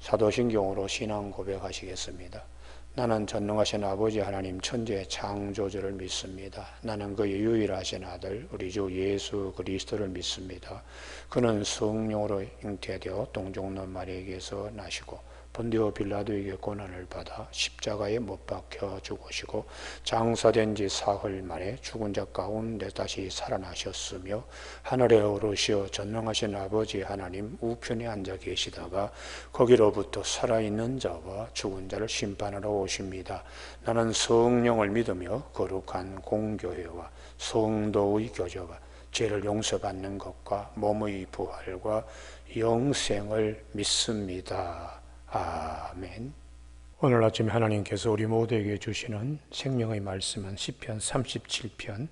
사도신경으로 신앙 고백하시겠습니다. 나는 전능하신 아버지 하나님 천지의 창조주를 믿습니다. 나는 그의 유일하신 아들 우리 주 예수 그리스도를 믿습니다. 그는 성령으로 잉태되어 동정녀 마리아에게서 나시고 본디오 빌라도에게 고난을 받아 십자가에 못 박혀 죽으시고 장사된 지 사흘 만에 죽은 자 가운데 다시 살아나셨으며 하늘에 오르시어 전능하신 아버지 하나님 우편에 앉아 계시다가 거기로부터 살아있는 자와 죽은 자를 심판하러 오십니다. 나는 성령을 믿으며 거룩한 공교회와 성도의 교제와 죄를 용서받는 것과 몸의 부활과 영생을 믿습니다. 아멘. 오늘 아침에 하나님께서 우리 모두에게 주시는 생명의 말씀은 시편 37편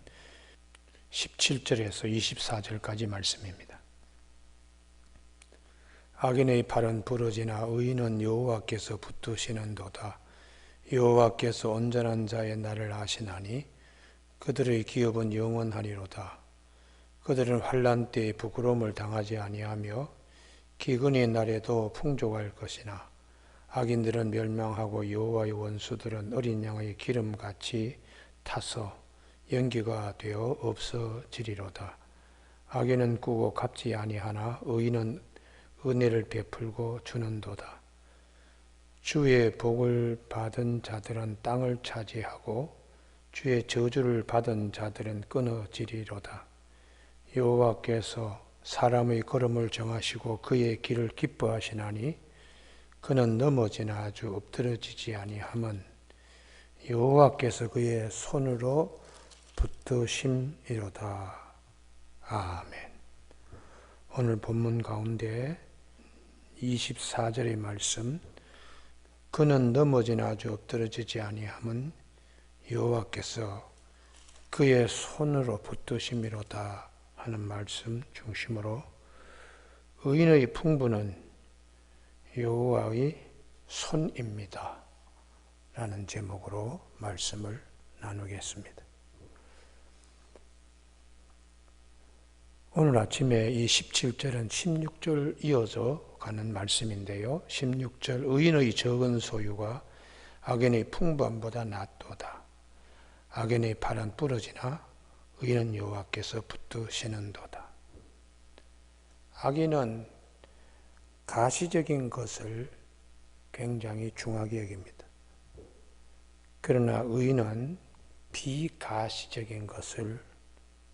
17절에서 24절까지 말씀입니다. 악인의 팔은 부러지나 의인은 여호와께서 붙드시는도다. 여호와께서 온전한 자의 날을 아시나니 그들의 기업은 영원하리로다. 그들은 환난 때에 부끄러움을 당하지 아니하며 기근의 날에도 풍족할 것이나 악인들은 멸망하고 여호와의 원수들은 어린 양의 기름같이 타서 연기가 되어 없어지리로다. 악인은 꾸고 갚지 아니하나 의인은 은혜를 베풀고 주는도다. 주의 복을 받은 자들은 땅을 차지하고 주의 저주를 받은 자들은 끊어지리로다. 여호와께서 사람의 걸음을 정하시고 그의 길을 기뻐하시나니 그는 넘어지나 아주 엎드러지지 아니함은 여호와께서 그의 손으로 붙드심이로다. 아멘. 오늘 본문 가운데 24절의 말씀, 그는 넘어지나 아주 엎드러지지 아니함은 여호와께서 그의 손으로 붙드심이로다 하는 말씀 중심으로 의인의 풍부는 여호와의 손입니다 라는 제목으로 말씀을 나누겠습니다. 오늘 아침에 이 17절은 16절 이어져 가는 말씀인데요. 16절 의인의 적은 소유가 악인의 풍부함보다 낫도다. 악인의 팔은 부러지나 의인은 여호와께서 붙드시는도다. 악인은 가시적인 것을 굉장히 중하게 여깁니다. 그러나 의인은 비가시적인 것을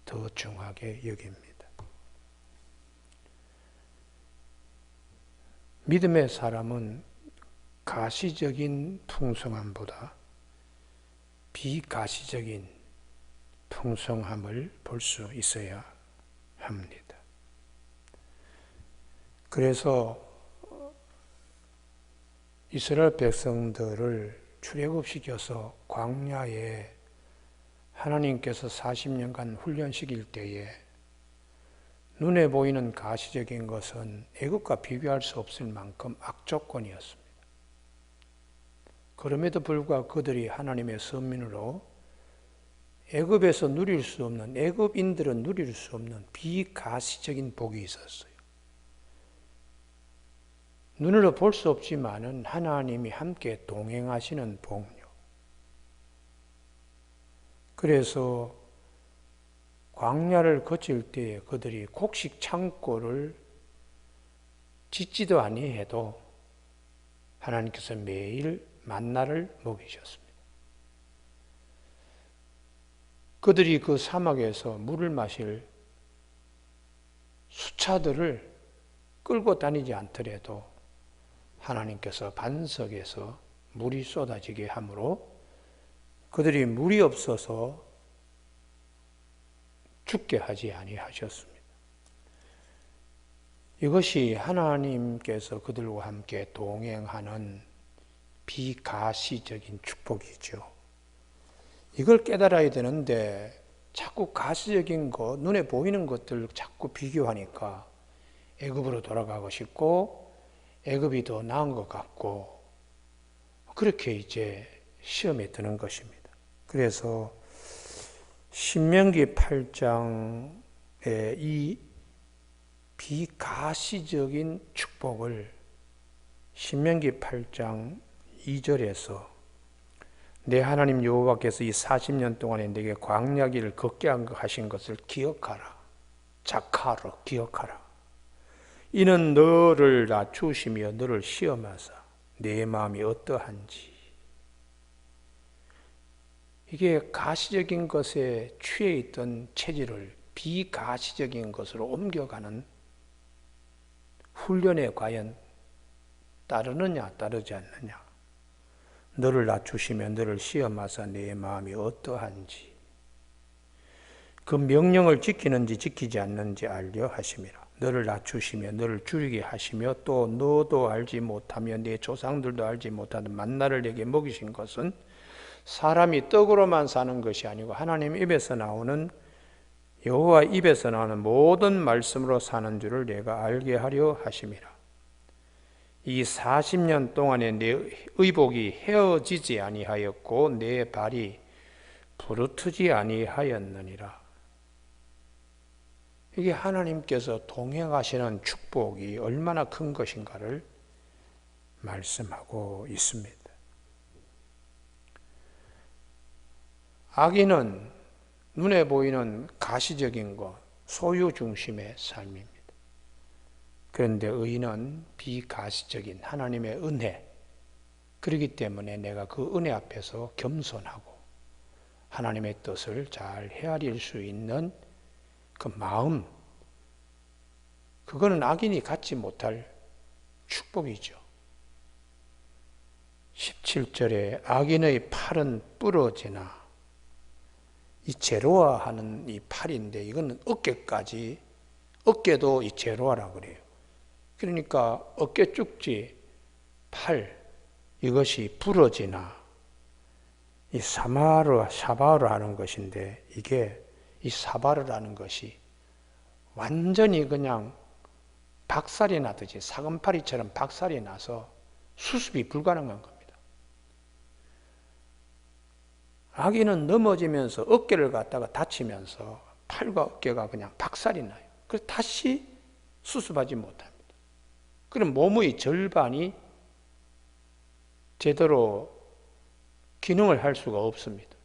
더 중하게 여깁니다. 믿음의 사람은 가시적인 풍성함보다 비가시적인 풍성함을 볼 수 있어야 합니다. 그래서 이스라엘 백성들을 출애굽시켜서 광야에 하나님께서 40년간 훈련시킬 때에 눈에 보이는 가시적인 것은 애굽과 비교할 수 없을 만큼 악조건이었습니다. 그럼에도 불구하고 그들이 하나님의 선민으로 애굽에서 누릴 수 없는, 애굽인들은 누릴 수 없는 비가시적인 복이 있었어요. 눈으로 볼 수 없지만은 하나님이 함께 동행하시는 복요. 그래서 광야를 거칠 때에 그들이 곡식 창고를 짓지도 아니해도 하나님께서 매일 만나를 먹이셨습니다. 그들이 그 사막에서 물을 마실 수차들을 끌고 다니지 않더라도 하나님께서 반석에서 물이 쏟아지게 하므로 그들이 물이 없어서 죽게 하지 아니하셨습니다. 이것이 하나님께서 그들과 함께 동행하는 비가시적인 축복이죠. 이걸 깨달아야 되는데 자꾸 가시적인 것, 눈에 보이는 것들 자꾸 비교하니까 애굽으로 돌아가고 싶고 애굽이 더 나은 것 같고 그렇게 이제 시험에 드는 것입니다. 그래서 신명기 8장의 이 비가시적인 축복을 신명기 8장 2절에서 내 하나님 여호와께서 이 40년 동안에 내게 광야길을 걷게 하신 것을 기억하라. 자카로 기억하라. 이는 너를 낮추시며 너를 시험하사 내 마음이 어떠한지. 이게 가시적인 것에 취해 있던 체질을 비가시적인 것으로 옮겨가는 훈련에 과연 따르느냐 따르지 않느냐. 너를 낮추시며 너를 시험하사 내 마음이 어떠한지 그 명령을 지키는지 지키지 않는지 알려 하심이라. 너를 낮추시며 너를 줄이게 하시며 또 너도 알지 못하며 네 조상들도 알지 못하는 만나를 내게 먹이신 것은 사람이 떡으로만 사는 것이 아니고 하나님 입에서 나오는 여호와 입에서 나오는 모든 말씀으로 사는 줄을 내가 알게 하려 하심이라. 이 40년 동안에 내 의복이 헤어지지 아니하였고 내 발이 부르트지 아니하였느니라. 이게 하나님께서 동행하시는 축복이 얼마나 큰 것인가를 말씀하고 있습니다. 악인은 눈에 보이는 가시적인 것, 소유 중심의 삶입니다. 그런데 의인은 비가시적인 하나님의 은혜, 그렇기 때문에 내가 그 은혜 앞에서 겸손하고 하나님의 뜻을 잘 헤아릴 수 있는 그 마음, 그거는 악인이 갖지 못할 축복이죠. 17절에 악인의 팔은 부러지나, 이 제로화하는 이 팔인데 이거는 어깨까지, 어깨도 이 제로화라고 그래요. 그러니까 어깨 쭉지 팔 이것이 부러지나, 이 샤바르 하는 것인데 이게 이 사바르라는 것이 완전히 그냥 박살이 나듯이 사금파리처럼 박살이 나서 수습이 불가능한 겁니다. 악인은 넘어지면서 어깨를 갖다가 다치면서 팔과 어깨가 그냥 박살이 나요. 그래서 다시 수습하지 못합니다. 그럼 몸의 절반이 제대로 기능을 할 수가 없습니다.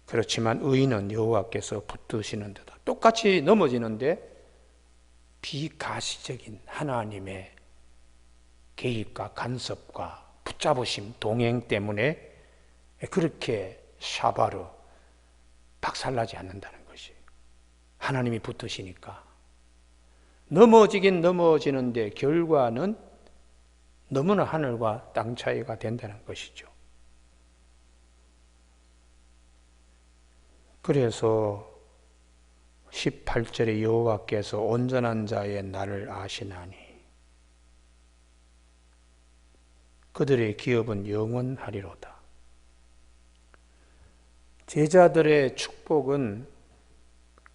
그렇지만 의인은 여호와께서 붙드시는 데다 똑같이 넘어지는데 비가시적인 하나님의 개입과 간섭과 붙잡으심, 동행 때문에 그렇게 샤바르 박살나지 않는다는 것이, 하나님이 붙으시니까. 넘어지긴 넘어지는데 결과는 너무나 하늘과 땅 차이가 된다는 것이죠. 그래서 18절에 여호와께서 온전한 자의 날을 아시나니 그들의 기업은 영원하리로다. 제자들의 축복은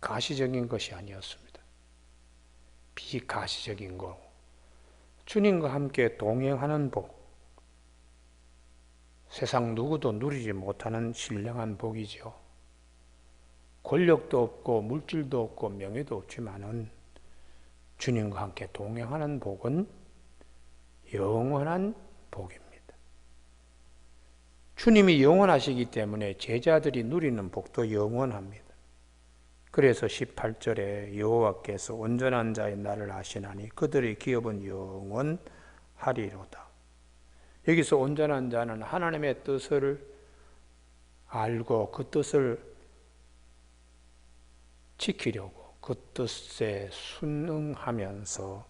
가시적인 것이 아니었습니다. 비가시적인 거, 주님과 함께 동행하는 복, 세상 누구도 누리지 못하는 신령한 복이죠. 권력도 없고 물질도 없고 명예도 없지만은 주님과 함께 동행하는 복은 영원한 복입니다. 주님이 영원하시기 때문에 제자들이 누리는 복도 영원합니다. 그래서 18절에 여호와께서 온전한 자의 날을 아시나니 그들의 기업은 영원하리로다. 여기서 온전한 자는 하나님의 뜻을 알고 그 뜻을 지키려고 그 뜻에 순응하면서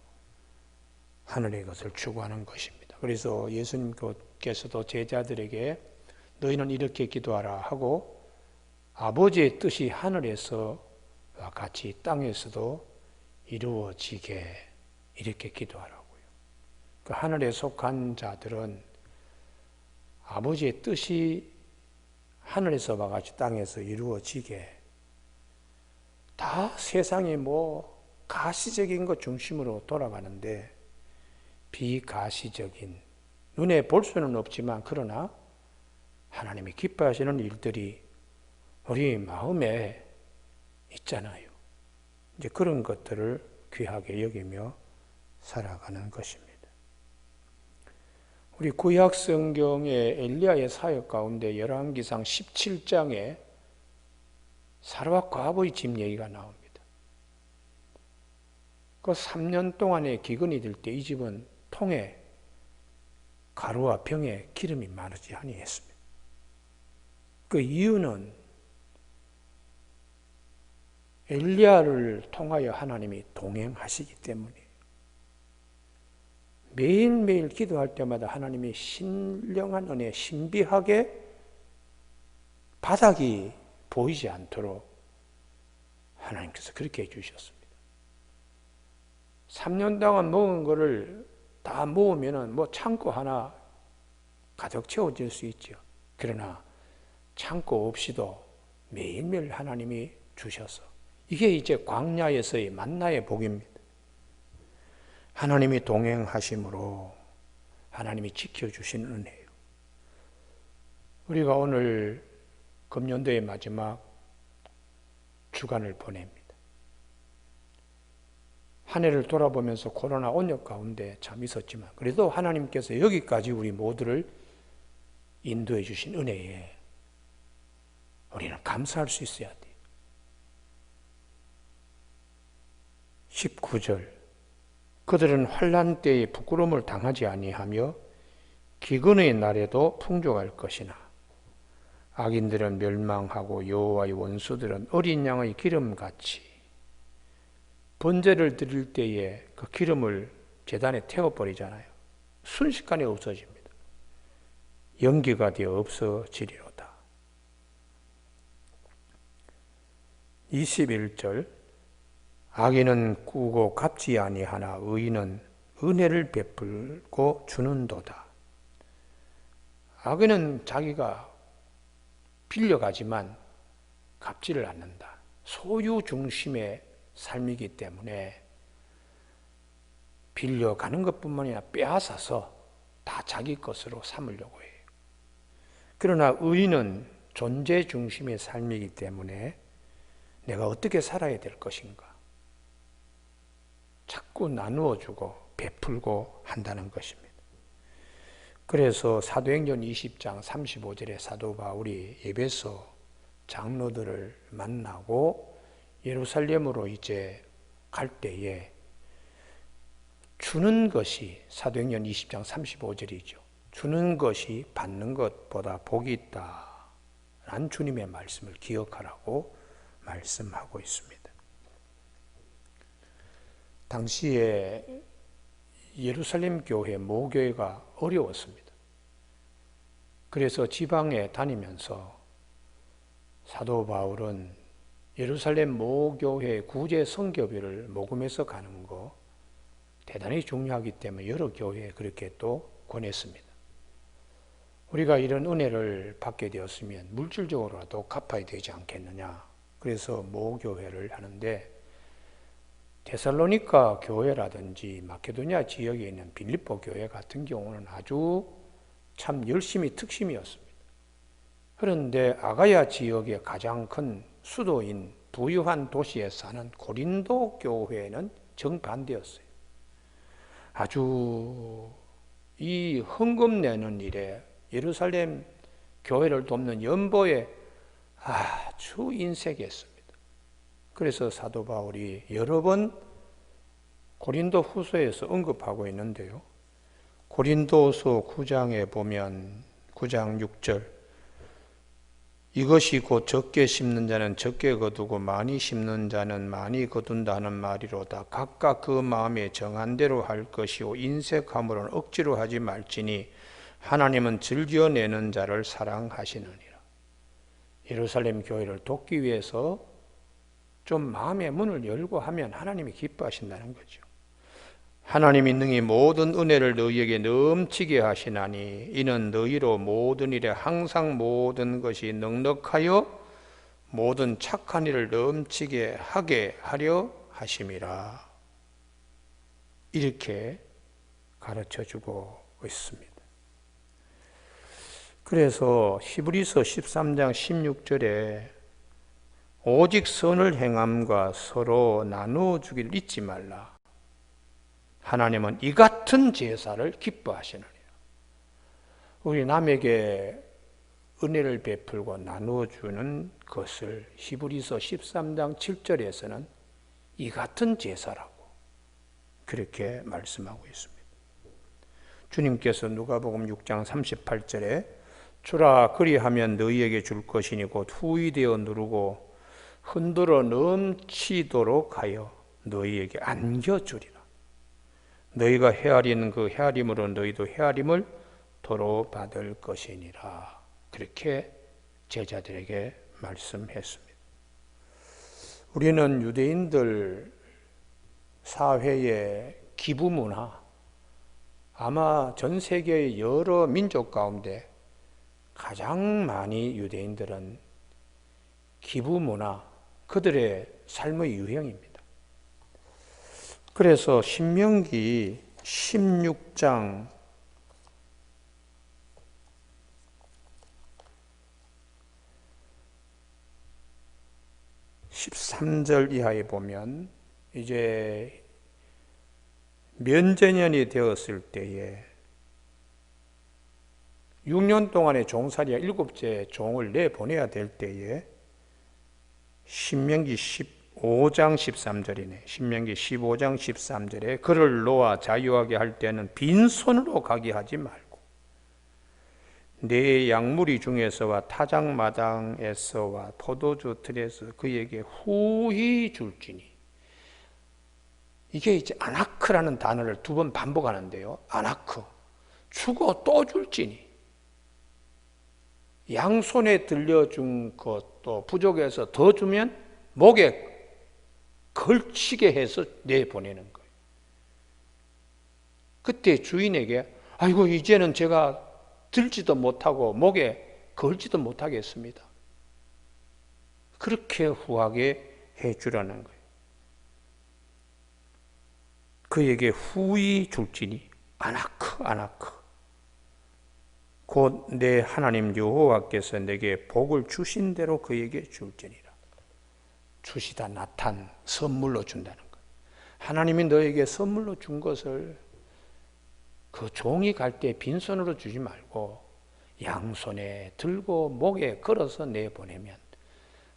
하늘의 것을 추구하는 것입니다. 그래서 예수님께서도 제자들에게 너희는 이렇게 기도하라 하고 아버지의 뜻이 하늘에서와 같이 땅에서도 이루어지게 이렇게 기도하라고요. 그 하늘에 속한 자들은 아버지의 뜻이 하늘에서와 같이 땅에서 이루어지게, 다 세상이 뭐 가시적인 것 중심으로 돌아가는데 비가시적인, 눈에 볼 수는 없지만 그러나 하나님이 기뻐하시는 일들이 우리 마음에 있잖아요. 이제 그런 것들을 귀하게 여기며 살아가는 것입니다. 우리 구약 성경의 엘리야의 사역 가운데 열왕기상 17장에 사르밧 과부의 집 얘기가 나옵니다. 그 3년 동안의 기근이 들 때 이 집은 통에 가루와 병에 기름이 마르지 아니했습니다. 그 이유는 엘리야를 통하여 하나님이 동행하시기 때문이에요. 매일매일 기도할 때마다 하나님이 신령한 은혜, 신비하게 바닥이 보이지 않도록 하나님께서 그렇게 해주셨습니다. 3년 동안 먹은 거를 다 모으면 뭐 창고 하나 가득 채워질 수 있죠. 그러나 창고 없이도 매일매일 하나님이 주셔서 이게 이제 광야에서의 만나의 복입니다. 하나님이 동행하심으로 하나님이 지켜주신 은혜예요. 우리가 오늘 금년도의 마지막 주간을 보냅니다. 한 해를 돌아보면서 코로나 온역 가운데 참 있었지만 그래도 하나님께서 여기까지 우리 모두를 인도해 주신 은혜에 우리는 감사할 수 있어야 돼요. 19절 그들은 환난 때에 부끄러움을 당하지 아니하며 기근의 날에도 풍족할 것이나 악인들은 멸망하고 여호와의 원수들은 어린 양의 기름같이 번제를 드릴 때에 그 기름을 제단에 태워버리잖아요. 순식간에 없어집니다. 연기가 되어 없어지리로다. 21절 악인은 꾸고 갚지 아니하나 의인은 은혜를 베풀고 주는도다. 악인은 자기가 빌려가지만 갚지를 않는다. 소유 중심의 삶이기 때문에 빌려가는 것뿐만 아니라 빼앗아서 다 자기 것으로 삼으려고 해요. 그러나 의인은 존재 중심의 삶이기 때문에 내가 어떻게 살아야 될 것인가 자꾸 나누어주고 베풀고 한다는 것입니다. 그래서 사도행전 20장 35절에 사도 바울이 에베소 장로들을 만나고 예루살렘으로 이제 갈 때에 주는 것이 사도행전 20장 35절이죠. 주는 것이 받는 것보다 복이 있다. 라는 주님의 말씀을 기억하라고 말씀하고 있습니다. 당시에 예루살렘 교회 모교회가 어려웠습니다. 그래서 지방에 다니면서 사도 바울은 예루살렘 모교회 구제 선교비를 모금해서 가는 거 대단히 중요하기 때문에 여러 교회에 그렇게 또 권했습니다. 우리가 이런 은혜를 받게 되었으면 물질적으로라도 갚아야 되지 않겠느냐. 그래서 모교회를 하는데 데살로니가 교회라든지 마케도니아 지역에 있는 빌립보 교회 같은 경우는 아주 참 열심히 특심이었습니다. 그런데 아가야 지역의 가장 큰 수도인 부유한 도시에 사는 고린도 교회는 정반대였어요. 아주 이 헌금 내는 일에 예루살렘 교회를 돕는 연보에 아주 인색했습니다. 그래서 사도 바울이 여러 번 고린도 후서에서 언급하고 있는데요. 고린도서 9장에 보면 9장 6절 이것이 곧 적게 심는 자는 적게 거두고 많이 심는 자는 많이 거둔다 하는 말이로다. 각각 그 마음에 정한 대로 할 것이요 인색함으로는 억지로 하지 말지니 하나님은 즐겨내는 자를 사랑하시느니라. 예루살렘 교회를 돕기 위해서 좀 마음의 문을 열고 하면 하나님이 기뻐하신다는 거죠. 하나님이 능히 모든 은혜를 너희에게 넘치게 하시나니 이는 너희로 모든 일에 항상 모든 것이 넉넉하여 모든 착한 일을 넘치게 하게 하려 하심이라. 이렇게 가르쳐주고 있습니다. 그래서 히브리서 13장 16절에 오직 선을 행함과 서로 나누어 주기를 잊지 말라. 하나님은 이 같은 제사를 기뻐하시느니라. 우리 남에게 은혜를 베풀고 나누어 주는 것을 히브리서 13장 7절에서는 이 같은 제사라고 그렇게 말씀하고 있습니다. 주님께서 누가복음 6장 38절에 주라 그리하면 너희에게 줄 것이니 곧 후히 되어 누르고 흔들어 넘치도록 하여 너희에게 안겨주리라. 너희가 헤아리는 그 헤아림으로 너희도 헤아림을 도로 받을 것이니라. 그렇게 제자들에게 말씀했습니다. 우리는 유대인들 사회의 기부 문화, 아마 전 세계의 여러 민족 가운데 가장 많이 유대인들은 기부 문화, 그들의 삶의 유형입니다. 그래서 신명기 16장 13절 이하에 보면 이제 면제년이 되었을 때에 6년 동안의 종살이와 7째 종을 내보내야 될 때에 신명기 15장 13절이네. 신명기 15장 13절에 그를 놓아 자유하게 할 때는 빈손으로 가게 하지 말고 내 양무리 중에서와 타작마당에서와 포도주 틀에서 그에게 후히 줄지니. 이게 이제 아나크라는 단어를 2번 반복하는데요. 아나크, 주고 또 줄지니. 양손에 들려준 것도 부족해서 더 주면 목에 걸치게 해서 내보내는 거예요. 그때 주인에게 아이고 이제는 제가 들지도 못하고 목에 걸지도 못하겠습니다. 그렇게 후하게 해주라는 거예요. 그에게 후히 줄지니 아나크 아나크 곧 내 하나님 여호와께서 내게 복을 주신 대로 그에게 줄지니라. 주시다 나탄, 선물로 준다는 거예요. 하나님이 너에게 선물로 준 것을 그 종이 갈 때 빈손으로 주지 말고 양손에 들고 목에 걸어서 내보내면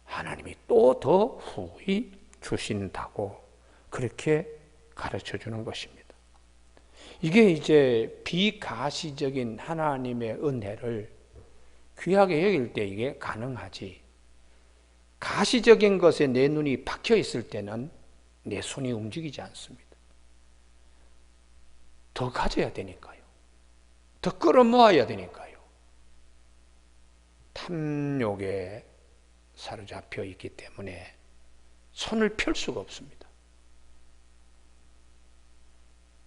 하나님이 또 더 후히 주신다고 그렇게 가르쳐 주는 것입니다. 이게 이제 비가시적인 하나님의 은혜를 귀하게 여길 때 이게 가능하지, 가시적인 것에 내 눈이 박혀 있을 때는 내 손이 움직이지 않습니다. 더 가져야 되니까요. 더 끌어모아야 되니까요. 탐욕에 사로잡혀 있기 때문에 손을 펼 수가 없습니다.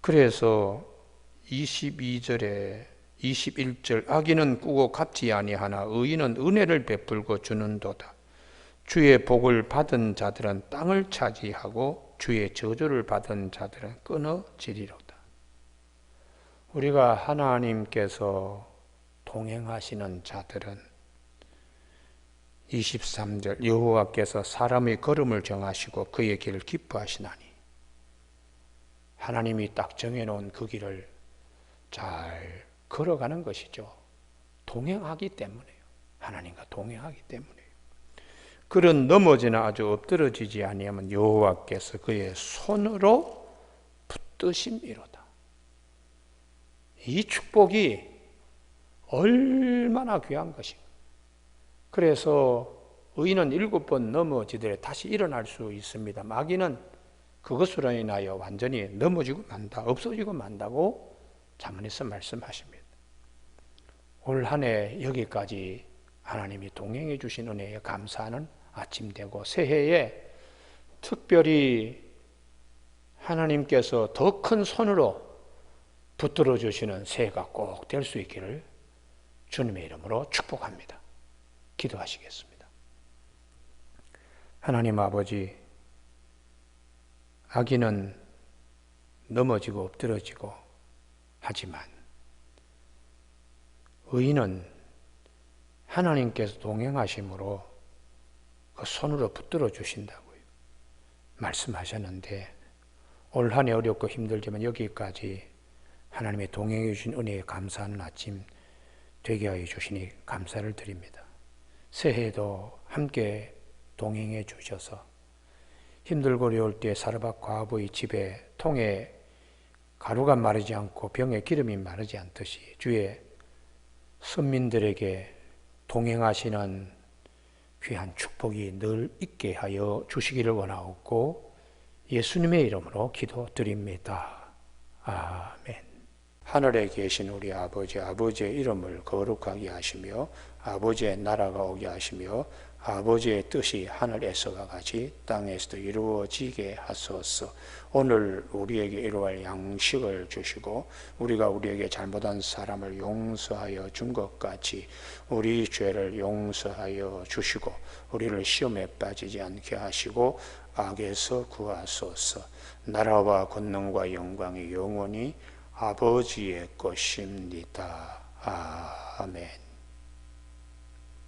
그래서 22절에 21절 악인은 꾸고 갚지 아니하나 의인은 은혜를 베풀고 주는도다. 주의 복을 받은 자들은 땅을 차지하고 주의 저주를 받은 자들은 끊어지리로다. 우리가 하나님께서 동행하시는 자들은 23절 여호와께서 사람의 걸음을 정하시고 그의 길을 기뻐하시나니, 하나님이 딱 정해놓은 그 길을 잘 걸어가는 것이죠. 동행하기 때문에요. 하나님과 동행하기 때문에요. 그런 넘어지나 아주 엎드러지지 아니하면 여호와께서 그의 손으로 붙드심이로다. 이 축복이 얼마나 귀한 것인가. 그래서 의인은 7번 넘어지더라도 다시 일어날 수 있습니다. 마귀는 그것으로 인하여 완전히 넘어지고 만다, 없어지고 만다고 잠언에서 말씀하십니다. 올 한 해 여기까지 하나님이 동행해 주신 은혜에 감사하는 아침 되고, 새해에 특별히 하나님께서 더 큰 손으로 붙들어 주시는 새해가 꼭 될 수 있기를 주님의 이름으로 축복합니다. 기도하시겠습니다. 하나님 아버지, 악인은 넘어지고 엎드러지고 하지만 의인은 하나님께서 동행하심으로 그 손으로 붙들어 주신다고요 말씀하셨는데, 올 한 해 어렵고 힘들지만 여기까지 하나님의 동행해 주신 은혜에 감사하는 아침 되게 하여 주시니 감사를 드립니다. 새해에도 함께 동행해 주셔서 힘들고 어려울 때 사르밧 과부의 집에 통에 가루가 마르지 않고 병에 기름이 마르지 않듯이 주의 선민들에게 동행하시는 귀한 축복이 늘 있게 하여 주시기를 원하옵고 예수님의 이름으로 기도드립니다. 아멘. 하늘에 계신 우리 아버지, 아버지의 이름을 거룩하게 하시며 아버지의 나라가 오게 하시며 아버지의 뜻이 하늘에서와 같이 땅에서도 이루어지게 하소서. 오늘 우리에게 이루어갈 양식을 주시고 우리가 우리에게 잘못한 사람을 용서하여 준 것 같이 우리 죄를 용서하여 주시고 우리를 시험에 빠지지 않게 하시고 악에서 구하소서. 나라와 권능과 영광이 영원히 아버지의 것입니다. 아멘.